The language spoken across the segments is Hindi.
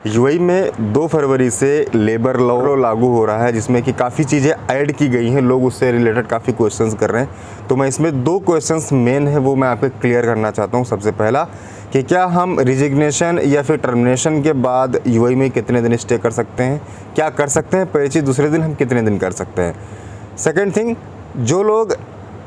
यूएई में 2 फरवरी से लेबर लॉ लागू हो रहा है, जिसमें कि काफ़ी चीज़ें ऐड की गई हैं। लोग उससे रिलेटेड काफ़ी क्वेश्चंस कर रहे हैं, तो मैं इसमें 2 क्वेश्चंस मेन है वो मैं आपको क्लियर करना चाहता हूँ। सबसे पहला कि क्या हम रिजिग्नेशन या फिर टर्मिनेशन के बाद यूएई में कितने दिन स्टे कर सकते हैं, क्या कर सकते हैं। पहली चीज़, दूसरे दिन हम कितने दिन कर सकते हैं। सेकेंड थिंग, जो लोग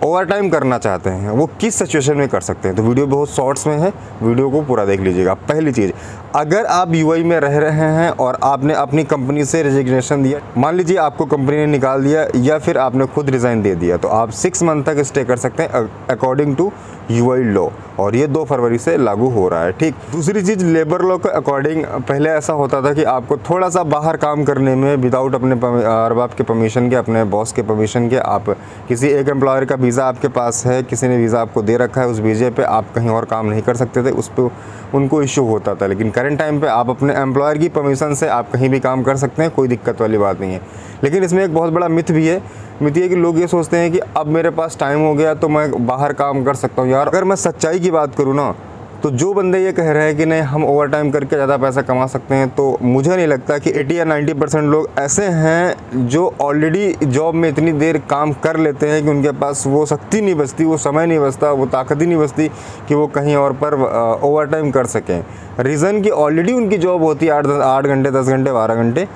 ओवर टाइम करना चाहते हैं वो किस सिचुएशन में कर सकते हैं। तो वीडियो बहुत शॉर्ट्स में है, वीडियो को पूरा देख लीजिएगा। पहली चीज़, अगर आप यूएई में रह रहे हैं और आपने अपनी कंपनी से रेजिग्नेशन दिया, मान लीजिए आपको कंपनी ने निकाल दिया या फिर आपने खुद रिज़ाइन दे दिया, तो आप 6 मंथ तक स्टे कर सकते हैं अकॉर्डिंग टू यूएई लॉ, और ये 2 फरवरी से लागू हो रहा है। ठीक। दूसरी चीज़, लेबर लॉ के अकॉर्डिंग पहले ऐसा होता था कि आपको थोड़ा सा बाहर काम करने में विदाउट अपने अरबाब के परमिशन के, अपने बॉस के परमिशन के, आप किसी एक एम्प्लॉयर का वीज़ा आपके पास है, किसी ने वीज़ा आपको दे रखा है, उस वीज़े पे आप कहीं और काम नहीं कर सकते थे, उस पर उनको इशू होता था। लेकिन करंट टाइम पे आप अपने एम्प्लॉयर की परमिशन से आप कहीं भी काम कर सकते हैं, कोई दिक्कत वाली बात नहीं है। लेकिन इसमें एक बहुत बड़ा मिथ भी है। मिथ ये कि लोग ये सोचते हैं कि अब मेरे पास टाइम हो गया तो मैं बाहर काम कर सकता हूँ। यार, अगर मैं सच्चाई की बात करूँ ना, तो जो बंदे ये कह रहे हैं कि नहीं हम ओवर टाइम करके ज़्यादा पैसा कमा सकते हैं, तो मुझे नहीं लगता कि 80 या 90% लोग ऐसे हैं जो ऑलरेडी जॉब में इतनी देर काम कर लेते हैं कि उनके पास वो शक्ति नहीं बचती, वो समय नहीं बचता, वो ताकत ही नहीं बचती कि वो कहीं और पर ओवर टाइम कर सकें। रीज़न कि ऑलरेडी उनकी जॉब होती है 8 घंटे, 10 घंटे, 12 घंटे,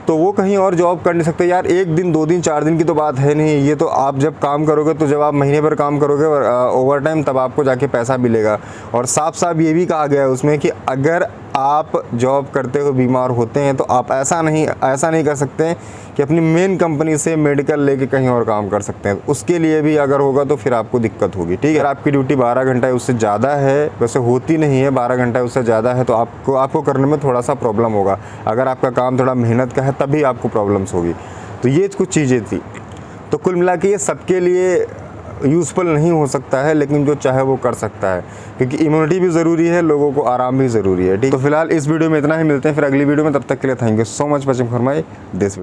तो वो कहीं और जॉब कर नहीं सकते। यार, 1 दिन, 2 दिन, 4 दिन की तो बात है नहीं। ये तो आप जब काम करोगे, तो जब आप महीने भर काम करोगे ओवर टाइम, तब आपको जाके पैसा मिलेगा। और साफ साफ ये भी कहा गया है उसमें कि अगर आप जॉब करते हुए बीमार होते हैं तो आप ऐसा नहीं कर सकते हैं कि अपनी मेन कंपनी से मेडिकल लेके कहीं और काम कर सकते हैं। उसके लिए भी अगर होगा तो फिर आपको दिक्कत होगी। ठीक है। अगर आपकी ड्यूटी 12 घंटा है, उससे ज़्यादा है, वैसे होती नहीं है, 12 घंटा है उससे ज़्यादा है, तो आपको करने में थोड़ा सा प्रॉब्लम होगा। अगर आपका काम थोड़ा मेहनत का है तभी आपको प्रॉब्लम्स होगी। तो ये कुछ चीज़ें थी। तो कुल मिला के ये सबके लिए यूज़फुल नहीं हो सकता है, लेकिन जो चाहे वो कर सकता है, क्योंकि इम्यूनिटी भी ज़रूरी है, लोगों को आराम भी ज़रूरी है। ठीक। तो फिलहाल इस वीडियो में इतना ही, मिलते हैं फिर अगली वीडियो में। तब तक के लिए thank you so much watching for my this.